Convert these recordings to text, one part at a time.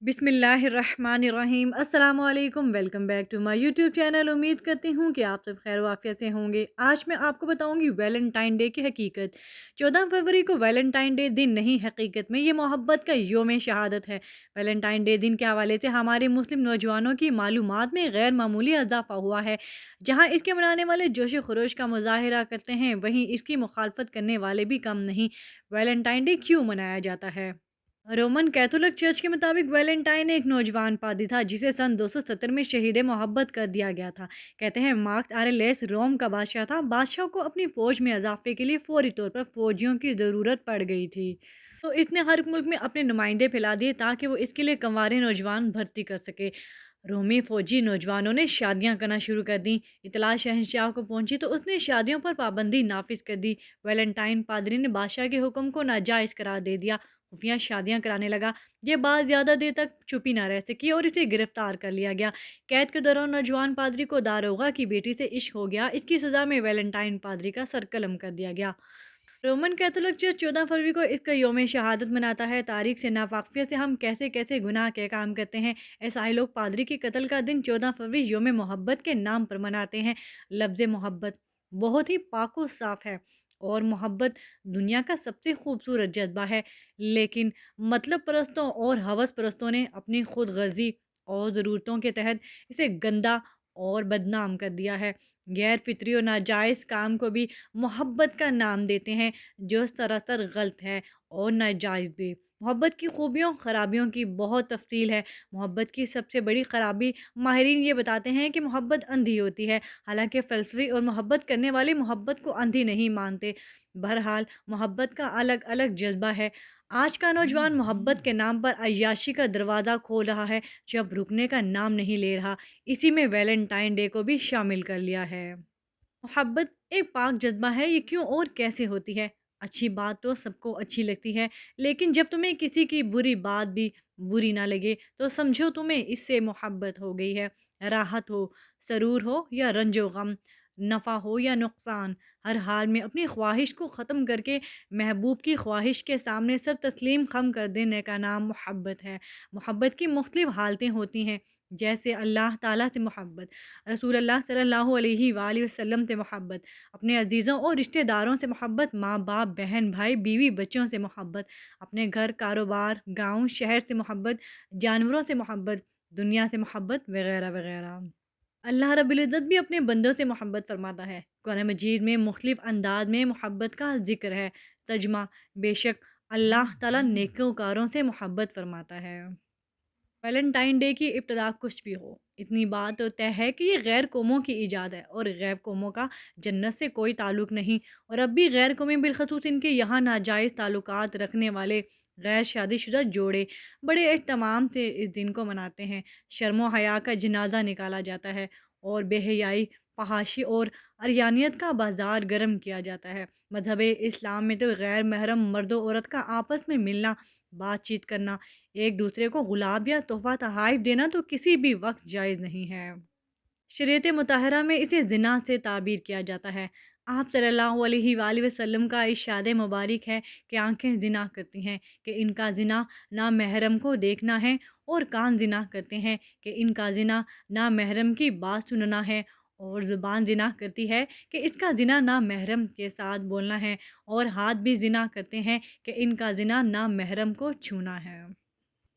बिस्मिल्लाहिर्रहमानिर्रहीम अस्सलाम वालेकुम। Welcome back to my YouTube channel. उम्मीद करती हूँ कि आप सब खैर वाफियत से होंगे। आज मैं आपको बताऊँगी वैलेंटाइन डे की हकीकत। 14 फरवरी को वैलेंटाइन डे दिन नहीं, हकीकत में ये मोहब्बत का योम शहादत है। वैलेंटाइन डे दिन के हवाले से हमारे मुस्लिम नौजवानों की मालूमात में गैर मामूली इजाफा हुआ है। जहाँ इसके मनाने वाले जोश खरोश का मुजाहरा करते हैं, वहीं इसकी मुखालफत करने वाले भी कम नहीं। वैलेंटाइन डे क्यों मनाया जाता है? रोमन कैथोलिक चर्च के मुताबिक वैलेंटाइन एक नौजवान पादरी था जिसे सन 270 में शहीद मोहब्बत कर दिया गया था। कहते हैं मार्क आरेलेस रोम का बादशाह था। बादशाह को अपनी फौज में इजाफे के लिए फौरी तौर पर फौजियों की ज़रूरत पड़ गई थी। तो इसने हर मुल्क में अपने नुमाइंदे फैला दिए ताकि वो इसके लिए कंवारे नौजवान भर्ती कर सके। रोमी फौजी नौजवानों ने शादियां करना शुरू कर दी। इतला शहंशाह को पहुंची तो उसने शादियों पर पाबंदी नाफिज कर दी। वैलेंटाइन पादरी ने बादशाह के हुक्म को नाजायज़ करार दे दिया। खुफिया शादियां कराने लगा। ये बात ज़्यादा देर तक चुपी ना रह सकी और इसे गिरफ्तार कर लिया गया। कैद के दौरान नौजवान पादरी को दारोगा की बेटी से इश्क हो गया। इसकी सज़ा में वैलेंटाइन पादरी का सर कलम कर दिया गया। रोमन कैथोलिक चर्च 14 फरवरी को इसका योम शहादत मनाता है। तारीख से नावाकिफियत से हम कैसे कैसे गुनाह के काम करते हैं। ईसाई लोग पादरी के कत्ल का दिन 14 फरवरी योम मोहब्बत के नाम पर मनाते हैं। लफ्ज़ मोहब्बत बहुत ही पाक व साफ़ है और मोहब्बत दुनिया का सबसे खूबसूरत जज्बा है। लेकिन मतलब परस्तों और हवस परस्तों ने अपनी खुद गर्जी और ज़रूरतों के तहत इसे गंदा और बदनाम कर दिया है। गैर फितरी और नाजायज़ काम को भी मोहब्बत का नाम देते हैं, जो सरासर गलत है और नाजायज़ भी। मोहब्बत की खूबियों खराबियों की बहुत तफसील है। मोहब्बत की सबसे बड़ी खराबी माहिरीन ये बताते हैं कि मोहब्बत अंधी होती है। हालांकि फ़लसफ़ी और मोहब्बत करने वाले मोहब्बत को अंधी नहीं मानते। बहरहाल मोहब्बत का अलग अलग जज्बा है। आज का नौजवान मोहब्बत के नाम पर अय्याशी का दरवाज़ा खोल रहा है, जब रुकने का नाम नहीं ले रहा। इसी में वैलेंटाइन डे को भी शामिल कर लिया है। मोहब्बत एक पाक जज्बा है, ये क्यों और कैसे होती है? अच्छी बात तो सबको अच्छी लगती है, लेकिन जब तुम्हें किसी की बुरी बात भी बुरी ना लगे तो समझो तुम्हें इससे मोहब्बत हो गई है। राहत हो, सरूर हो या रंजो गम, नफ़ा हो या नुकसान, हर हाल में अपनी ख्वाहिश को ख़त्म करके महबूब की ख्वाहिश के सामने सर तस्लीम खम कर देने का नाम मोहब्बत है। मोहब्बत की मुख्तलिफ़ हालतें होती हैं, जैसे अल्लाह ताला से मोहब्बत, रसूलुल्लाह सल्लल्लाहु अलैहि वसल्लम से मोहब्बत, अपने अजीज़ों और रिश्तेदारों से मोहब्बत, माँ बाप बहन भाई बीवी बच्चों से मोहब्बत, अपने घर कारोबार गांव शहर से मोहब्बत, जानवरों से मोहब्बत, दुनिया से मोहब्बत वगैरह वगैरह। अल्लाह रब्बुल इज़्ज़त भी अपने बंदों से मोहब्बत फरमाता है। कुरान मजीद में मुख्तलिफ अंदाज में मोहब्बत का ज़िक्र है। तर्जुमा, बेशक अल्लाह ताला नेकोकारों से मोहब्बत फरमाता है। वैलेंटाइन डे की इब्तिदा कुछ भी हो, इतनी बात तो तय है कि ये गैर कौमों की ईजाद है और गैर कौमों का जन्नत से कोई ताल्लुक नहीं। और अब भी गैर कौमें बिलखसूस इनके यहाँ नाजायज़ ताल्लुकात रखने वाले गैर शादीशुदा जोड़े बड़े एहतमाम से इस दिन को मनाते हैं। शर्म हया का जनाजा निकाला जाता है और बेहयाई, फहाशी और अरयानियत का बाजार गर्म किया जाता है। मजहब इस्लाम में तो गैर महरम मर्द औरत का आपस में मिलना, बातचीत करना, एक दूसरे को गुलाब या तोहफ़ा तोहफ़ देना तो किसी भी वक्त जायज़ नहीं है। शरीयत मुताहरा में इसे ज़िना से ताबीर किया जाता है। आप सल्लल्लाहु अलैहि वसल्लम का इरशाद मुबारक है कि आँखें ज़िना करती हैं कि इनका ज़िना नामहरम को देखना है, और कान ज़िना करते हैं कि इनका ज़िना नामहरम की बात सुनना है, और ज़ुबान ज़िना करती है कि इसका ज़िना नामहरम के साथ बोलना है, और हाथ भी ज़िना करते हैं कि इनका ज़िना नामहरम को छूना है।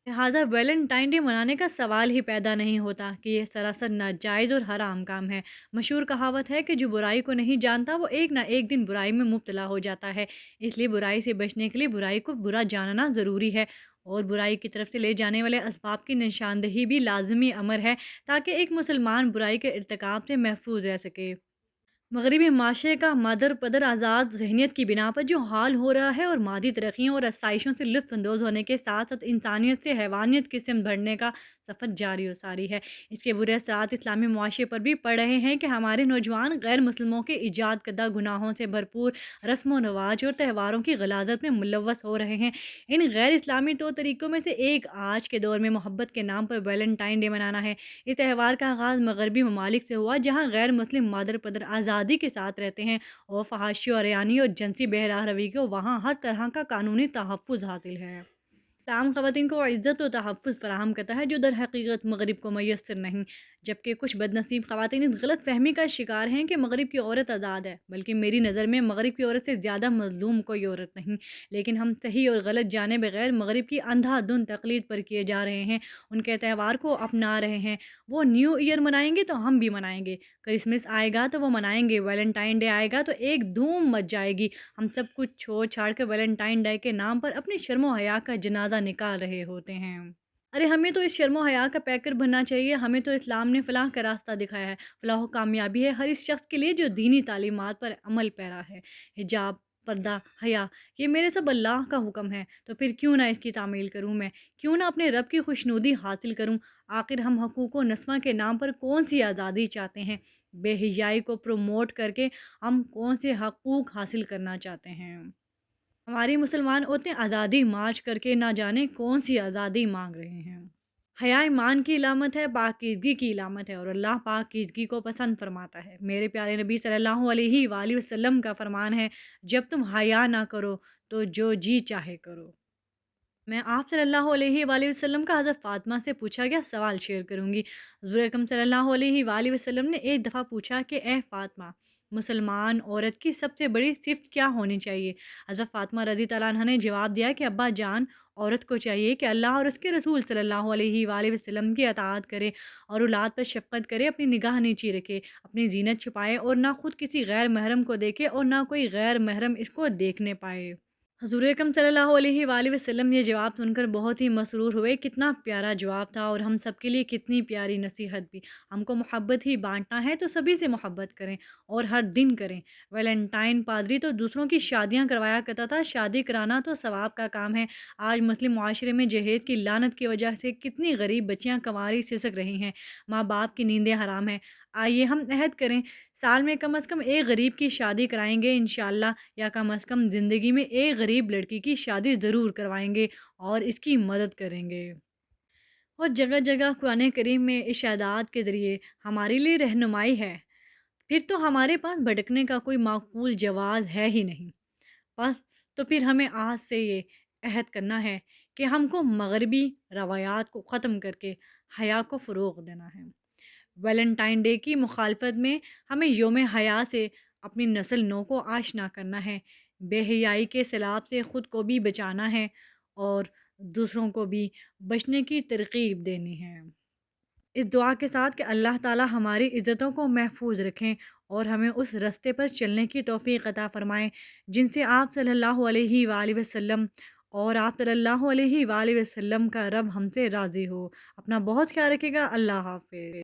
लिहाजा वैलेंटाइन डे मनाने का सवाल ही पैदा नहीं होता कि ये सरासर नाजायज़ और हराम काम है। मशहूर कहावत है कि जो बुराई को नहीं जानता वो एक ना एक दिन बुराई में मुब्तला हो जाता है। इसलिए बुराई से बचने के लिए बुराई को बुरा जानना ज़रूरी है, और बुराई की तरफ से ले जाने वाले असबाब की निशानदही भी लाजमी अमर है, ताकि एक मुसलमान बुराई के इर्तिकाब से महफूज रह सके। मगरबी माशरे का मदर पदर आज़ाद जहनीत की बिना पर जो हाल हो रहा है, और मादी तरक्कियों और आसाइशों से लुत्फ़अंदोज़ होने के साथ साथ इंसानियत से हैवानियत की सिमत बढ़ने का सफ़र जारी व सारी है। इसके बुरे असरात इस्लामी मुआशरे पर भी पड़ रहे हैं कि हमारे नौजवान गैर मुस्लिमों के ईजाद करदा गुनाहों से भरपूर रस्म व रवाज और त्योहारों की गलाजत में मुलव्वस हो रहे हैं। इन गैर इस्लामी तौर तरीक़ों में से एक आज के दौर में मोहब्बत के नाम पर वैलेंटाइन डे मनाना है। इस त्यौहार का आगाज़ मगरबी ममालिक से हुआ, जहाँ गैर मुस्लिम मादर पदर आज़ादी के साथ रहते हैं, और फहाशी और यानी और जंसी बहरा रवी को वहाँ हर तरह का कानूनी तहफ़्फ़ुज़ हासिल है। इस्लाम ख़वातीन को इज़्ज़त और तहफ़्फ़ुज़ फ़राहम करता है जो दर हकीकत मग़रिब को मैसर नहीं, जबकि कुछ बदनसीब ख़वातीन इस गलतफ़हमी का शिकार हैं कि मग़रिब की औरत आज़ाद है, बल्कि मेरी नज़र में मग़रिब की औरत से ज़्यादा मज़लूम कोई औरत नहीं। लेकिन हम सही और गलत जाने बगैर मग़रिब की अंधाधुंध तक़लीद पर किए जा रहे हैं, उनके त्योहार को अपना रहे हैं। वो न्यू ईयर मनाएँगे तो हम भी मनाएँगे, क्रिसमस आएगा तो वो मनाएँगे, वैलेंटाइन डे आएगा तो एक धूम मच जाएगी। हम सब कुछ छोड़-छाड़ के वैलेंटाइन डे के नाम पर अपनी शर्म-ओ-हया का जनाज़ा निकाल रहे होते हैं। अरे! हमें तो इस शर्म-ओ-हया का पैकर बनना चाहिए, हमें तो इस्लाम ने फ़लाह का रास्ता दिखाया है, फ़लाह व कामयाबी है हर इस शख़्स के लिए जो दीनी तालीमात पर अमल पैरा है। हिजाब, पर्दा, हया ये मेरे सब अल्लाह का हुक्म है, तो फिर क्यों ना इसकी तामील करूँ मैं? क्यों ना अपने रब की खुशनुदी हासिल करूँ? आखिर हम हकूक़ व नस्वां के नाम पर कौन-सी आज़ादी चाहते हैं? बेहियाई को प्रमोट करके हम कौन से हकूक़ हासिल करना चाहते हैं? हमारी मुसलमान औरतें आज़ादी मार्च करके ना जाने कौन-सी आज़ादी माँग रहे हैं। हया ईमान की इलामत है, पाकीज़गी की इलामत है और अल्लाह पाकीज़गी को पसंद फ़रमाता है। मेरे प्यारे नबी सल्लल्लाहु अलैहि वालैहि वसल्लम का फ़रमान है, जब तुम हया ना करो, तो जो जी चाहे करो। मैं आप सल्लल्लाहु अलैहि वालैहि वसल्लम का हज़रत फ़ातिमा से पूछा गया सवाल शेयर करूँगी। हुज़ूर अकरम सल्लल्लाहु अलैहि वालैहि वसल्लम ने एक दफ़ा पूछा कि ए फ़ातिमा, मुसलमान औरत की सबसे बड़ी सिफ़्त क्या होनी चाहिए? हज़रत फ़ातिमा रज़ी अल्लाह अन्हा ने जवाब दिया कि अब्बा जान, औरत को चाहिए कि अल्लाह और उसके रसूल सल्लल्लाहु अलैहि वालैहि वसल्लम की अताअत करे और औलाद पर शफ़क़त करे, अपनी निगाह नीची रखे, अपनी ज़ीनत छुपाए और ना खुद किसी गैर महरम को देखे और ना कोई गैर महरम इसको देखने पाए। हज़ूर अकरम सल्लल्लाहु अलैहि वालैहि वसल्लम ये जवाब सुनकर बहुत ही मसरूर हुए। कितना प्यारा जवाब था और हम सब के लिए कितनी प्यारी नसीहत भी। हमको मोहब्बत ही बाँटना है तो सभी से मोहब्बत करें और हर दिन करें। वैलेंटाइन पादरी तो दूसरों की शादियाँ करवाया करता था, शादी कराना तो सवाब का काम है। आज मुस्लिम मुआशरे में जहेज़ की लानत की वजह से कितनी गरीब बच्चियाँ कंवारी सिसक रही हैं। माँ-बाप की नींदें हराम हैं। आइए हम अहद करें, साल में कम से कम एक गरीब की शादी कराएँगे इंशाअल्लाह, या कम से कम ज़िंदगी में एक गरीब लड़की की शादी ज़रूर करवाएँगे और इसकी मदद करेंगे। और जगह-जगह कुरान करीम में इरशादात के ज़रिए हमारे लिए रहनुमाई है। फिर तो हमारे पास भटकने का कोई माकूल जवाज़ है ही नहीं। बस तो फिर हमें आज से ये अहद करना है कि हमको मगरबी रवायात को ख़त्म करके हया को फ़रोग़ देना है। वैलेंटाइन डे की मुखालफत में हमें योम हया से अपनी नस्ल नौ को आशना करना है। बेहयाई के सैलाब से ख़ुद को भी बचाना है और दूसरों को भी बचने की तरकीब देनी है। इस दुआ के साथ कि अल्लाह ताला हमारी इज़्ज़तों को महफूज़ रखें और हमें उस रास्ते पर चलने की तौफ़ीक़ अता फ़रमाएँ जिनसे आप सल्लल्लाहु अलैहि वालैहि वसल्लम और आप सल्लल्लाहु अलैहि वालैहि वसल्लम का रब हमसे राज़ी हो। अपना बहुत ख़्याल रखिएगा। अल्लाह हाफ़िज़।